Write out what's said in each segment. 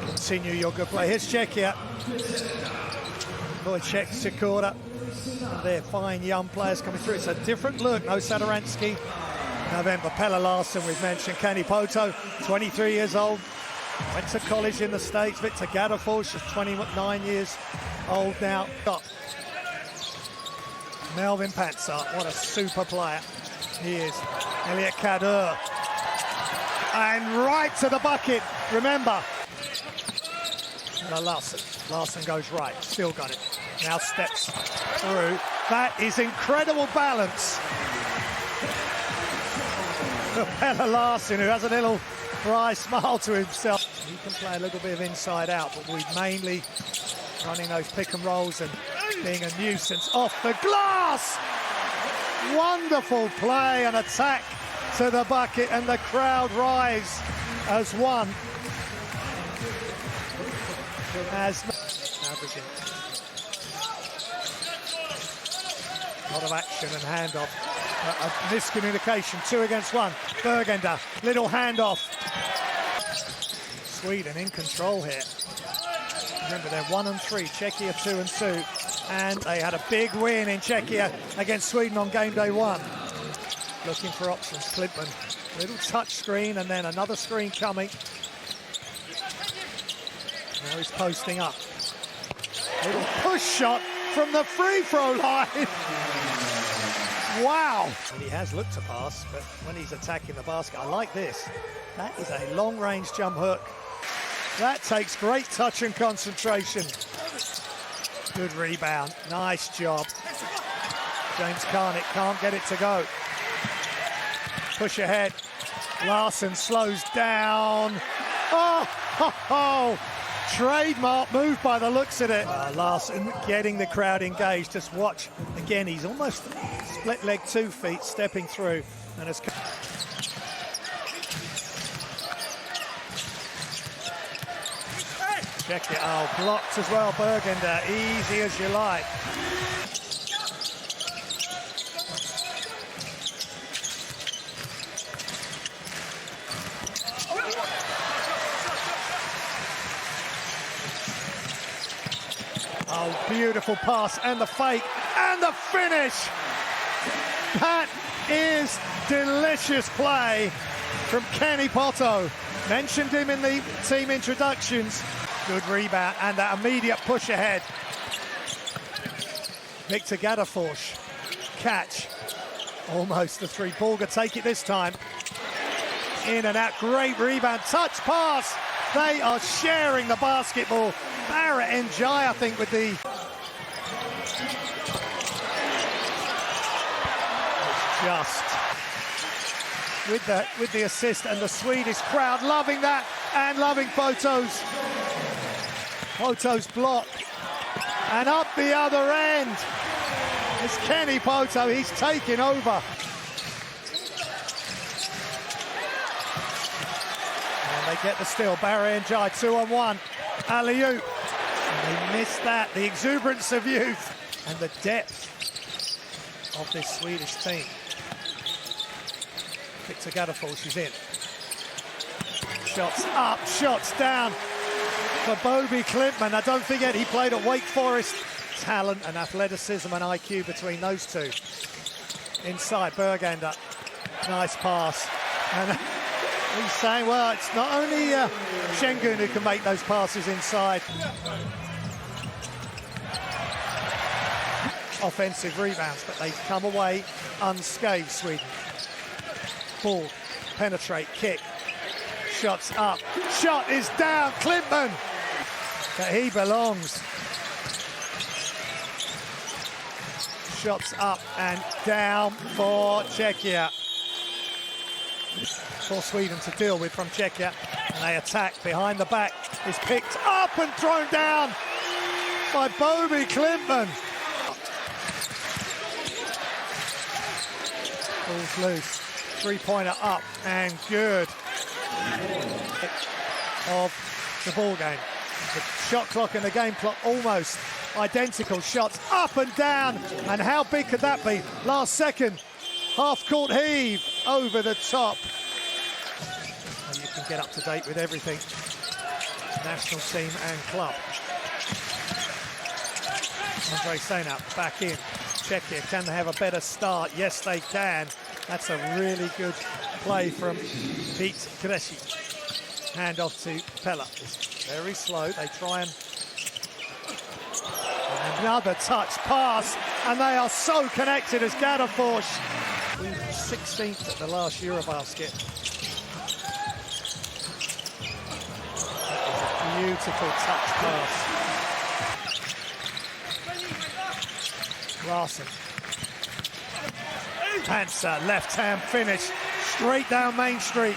Continue your good play. Here's Czechia. Wojciech Sikora. And their fine young players coming through. It's a different look. No Sadaransky. November. Pelle Larsson, we've mentioned. Kenny Poto, 23 years old. Went to college in the States. Victor Gadafors is 29 years old now. Melvin Pantsart, what a super player he is. Elliot Kadur. And right to the bucket, remember. Larsson goes right, still got it. Now steps through. That is incredible balance. Pelle Larsson, who has a little wry smile to himself. He can play a little bit of inside out, but we're mainly running those pick and rolls and being a nuisance off the glass. Wonderful play and attack to the bucket, and the crowd rise as one. As averaging. A lot of action and handoff. A miscommunication, 2 against 1. Bergender, little handoff. Sweden in control here. Remember, they're 1 and 3. Czechia 2 and 2. And they had a big win in Czechia against Sweden on game day 1. Looking for options, Klintman. Little touch screen and then another screen coming. Now he's posting up. Little push shot from the free throw line. Wow. He has looked to pass, but when he's attacking the basket, I like this. That is a long-range jump hook. That takes great touch and concentration. Good rebound. Nice job. James Carnett can't get it to go. Push ahead. Larsson slows down. Oh. Trademark move by the looks of it. Larsson getting the crowd engaged. Just watch. Again, he's almost split leg 2 feet stepping through. And it's... Check it out. Blocked as well, Bergender. Easy as you like. Oh, beautiful pass, and the fake, and the finish! That is delicious play from Kenny Poto. Mentioned him in the team introductions. Good rebound, and that immediate push ahead. Victor Gadafors, catch. Almost the 3. Bulga take it this time. In and out, great rebound, touch pass. They are sharing the basketball. Barrett Njai, I think, with the... Just with the assist, and the Swedish crowd loving that and loving Poto's block. And up the other end is Kenny Poto. He's taking over. And they get the steal. Barrett Njai, 2-on-1. Alley-oop. And they missed that. The exuberance of youth and the depth of this Swedish team. Victor Gadafors is in. Shots up, shots down for Bobby Klintman. Now, don't forget, he played at Wake Forest. Talent and athleticism and IQ between those two. Inside, Bergender. Nice pass. And he's saying, well, it's not only Şengün who can make those passes inside. Offensive rebounds, but they come away unscathed, Sweden. Ball, penetrate, kick. Shots up. Shot is down, Klintman. But he belongs. Shots up and down for Czechia. For Sweden to deal with from Czechia, and they attack behind the back. Is picked up and thrown down by Bobby Klintman. Ball's loose. 3-pointer up and good. Of the ball game. The shot clock and the game clock almost identical. Shots up and down, and how big could that be? Last second, half-court heave over the top. And you can can get up to date with everything. National team and club. Andre Senap back in. Czechia, can they have a better start? Yes, they can. That's a really good play from Pete Kresi. Hand off to Pella. Very slow. They try and another touch pass, and they are so connected as Gadafors. 16th at the last Eurobasket. That was a beautiful touch pass. Larson. Panzer, left hand finish, straight down Main Street.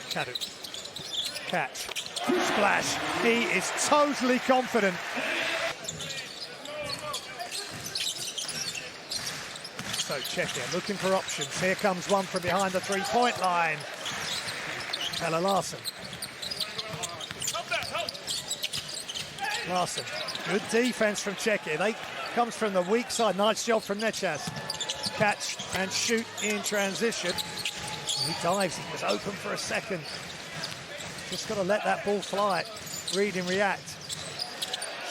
Cadu. Catch. Splash. He is totally confident. So Czechia looking for options. Here comes one from behind the three-point line. Pella Larson. Larson. Good defense from Czechia. They comes from the weak side. Nice job from Nechas. Catch and shoot in transition. He dives. He was open for a second. Just got to let that ball fly. Read and react.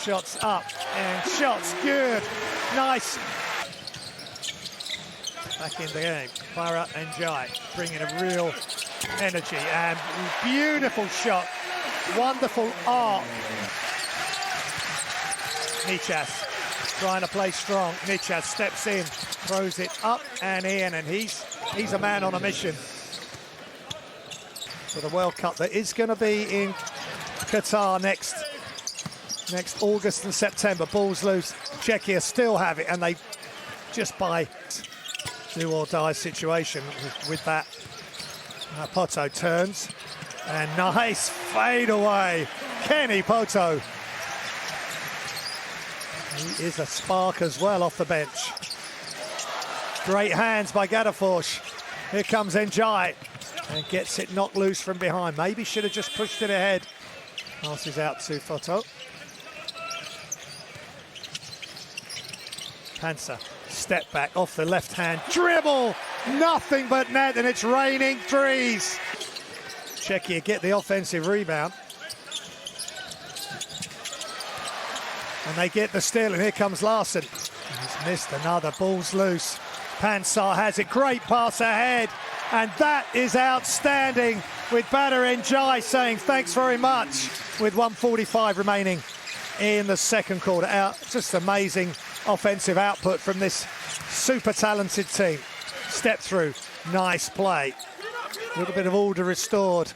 Shots up and shots good. Nice. Back in the game. Para and Jai bringing a real energy and beautiful shot. Wonderful art. Nechas trying to play strong. Nechas steps in, throws it up and in, and he's a man on a mission. For the World Cup that is going to be in Qatar next August and September. Balls loose. Czechia still have it, and they just by do or die situation with that. Poto turns and nice fade away. Kenny Poto. He is a spark as well off the bench. Great hands by Gadafors. Here comes Njai and gets it knocked loose from behind. Maybe should have just pushed it ahead. Passes out to Foto. Panzer, step back off the left hand. Dribble! Nothing but net, and it's raining threes. Czechia get the offensive rebound. And they get the steal, and here comes Larson. He's missed another, ball's loose. Panzer has it, great pass ahead. And that is outstanding, with Badr Njai saying thanks very much with 1:45 remaining in the second quarter. Just amazing offensive output from this super talented team. Step through, nice play. A little bit of order restored.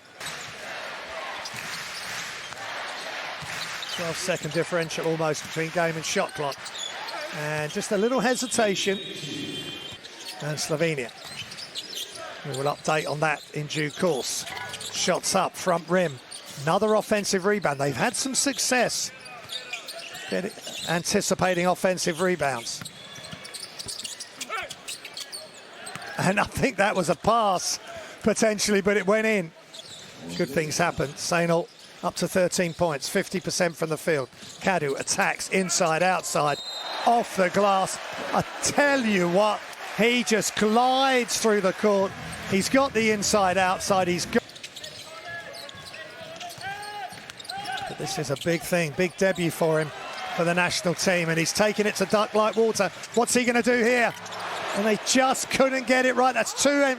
12-second differential almost between game and shot clock. And just a little hesitation. And Slovenia. We will update on that in due course. Shots up, front rim. Another offensive rebound. They've had some success anticipating offensive rebounds. And I think that was a pass, potentially, but it went in. Good things happen. Sainal up to 13 points, 50% from the field. Cadu attacks inside, outside, off the glass. I tell you what, he just glides through the court. He's got the inside, outside. But this is a big thing, big debut for him, for the national team, and he's taking it to duck like water. What's he going to do here? And they just couldn't get it right. That's two.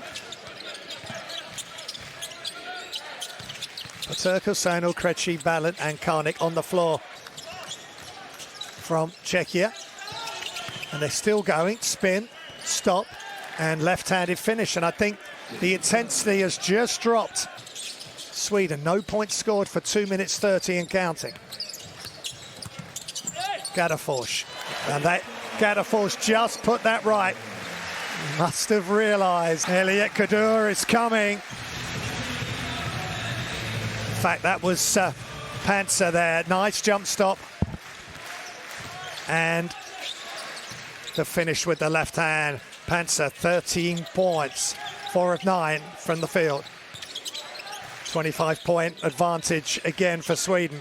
Paterka, Sainal, Krejci, Balint and Karnik on the floor from Czechia. And they're still going. Spin, stop, and left-handed finish. And I think the intensity has just dropped. Sweden, no points scored for 2 minutes 30 and counting. Gadafors. And that Gadafors just put that right. Must have realised Elliot Kadur is coming. In fact, that was Panzer there. Nice jump stop. And the finish with the left hand. Panzer, 13 points, 4 of 9 from the field. 25-point advantage again for Sweden.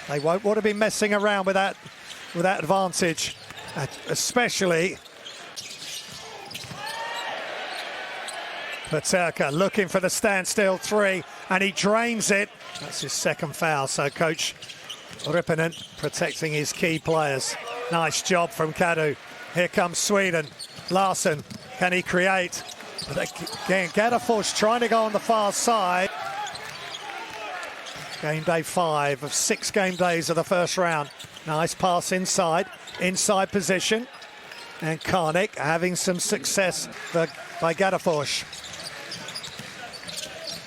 They won't want to be messing around with that advantage, especially Peterka looking for the standstill three, and he drains it. That's his second foul, so Coach Rippinen protecting his key players. Nice job from Kadu. Here comes Sweden. Larsson, can he create? But again, Gadafors trying to go on the far side. Game day 5 of 6 game days of the first round. Nice pass inside position. And Karnik having some success by Gadafors.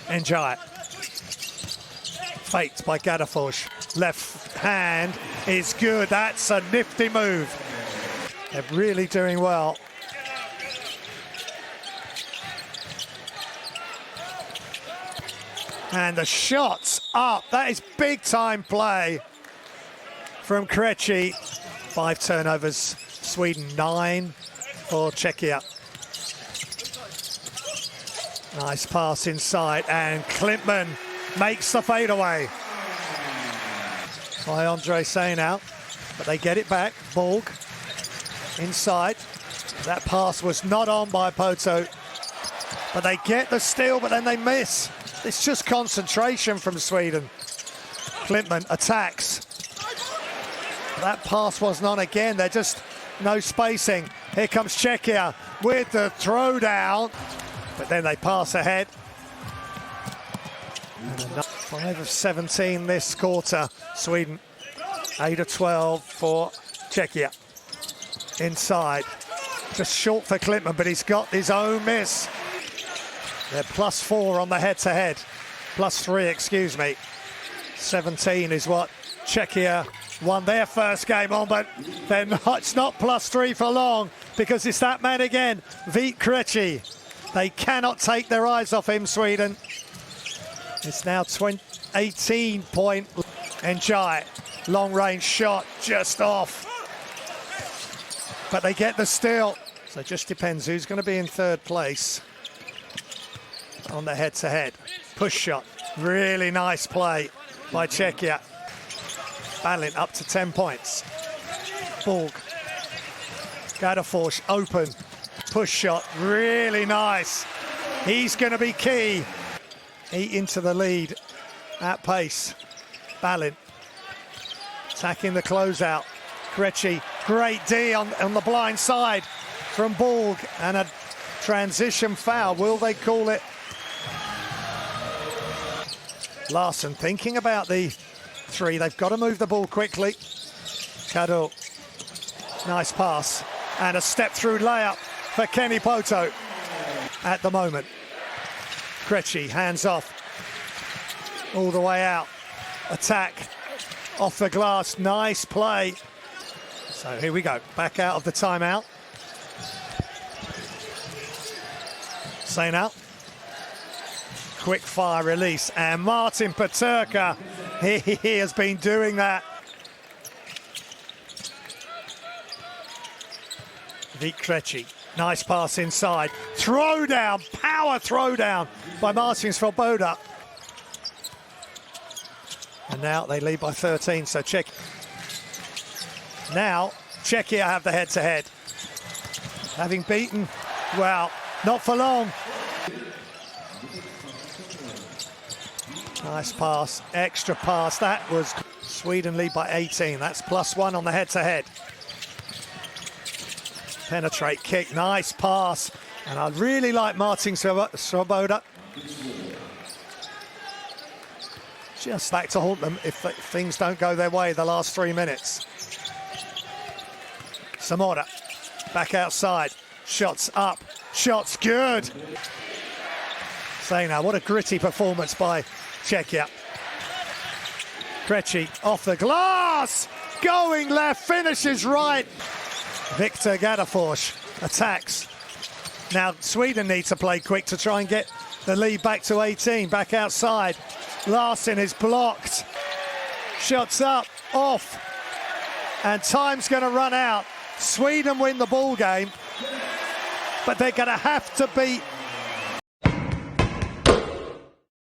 Enjoy it. Faked by Gadafors. Left hand is good. That's a nifty move. They're really doing well. And the shot's up. That is big time play from Krejci. 5 turnovers. Sweden 9 for Czechia. Nice pass inside, and Klintman makes the fadeaway by Andre Sainau, but they get it back. Borg inside. That pass was not on by Poto, but they get the steal, but then they miss. It's just concentration from Sweden. Klintman attacks. That pass wasn't on again. They're just no spacing. Here comes Czechia with the throwdown, but then they pass ahead. And 5 of 17 this quarter. Sweden 8 of 12 for Czechia. Inside, just short for Klintman, but he's got his own miss. They're +4 on the head-to-head. +3, excuse me. 17 is what Czechia won their first game on, but it's not +3 for long, because it's that man again, Vít Krejci. They cannot take their eyes off him, Sweden. It's now 18-point. Njai, long-range shot, just off. But they get the steal. So it just depends who's going to be in third place on the head-to-head. Push shot, really nice play by Czechia. Balin up to 10 points. Borg. Gadafors open. Push shot, really nice. He's going to be key. He into the lead at pace. Balin attacking the closeout. Krejci, great D on the blind side from Borg, and a transition foul. Will they call it? Larsson thinking about the three. They've got to move the ball quickly. Kadu, nice pass, and a step-through layup for Kenny Poto at the moment. Krejci, hands off, all the way out. Attack, off the glass, nice play. So here we go, back out of the timeout. Sainau, quick fire release, and Martin Peterka, he has been doing that. Vít Krejci, nice pass inside. Throwdown, power throwdown by Martin Svoboda. And now they lead by 13, so now Czechia have the head-to-head. Having beaten, well, not for long. Nice pass, extra pass. That was Sweden lead by 18. That's +1 on the head-to-head. Penetrate kick, nice pass. And I really like Martin Svoboda. Just back to haunt them if things don't go their way the last 3 minutes. Samora, back outside. Shots up, shots good. Sainau, what a gritty performance by Czechia. Krejci off the glass, going left, finishes right. Viktor Gadafors attacks. Now Sweden needs to play quick to try and get the lead back to 18, back outside. Larsson is blocked. Shots up, off. And time's going to run out. Sweden win the ball game, but they're going to have to beat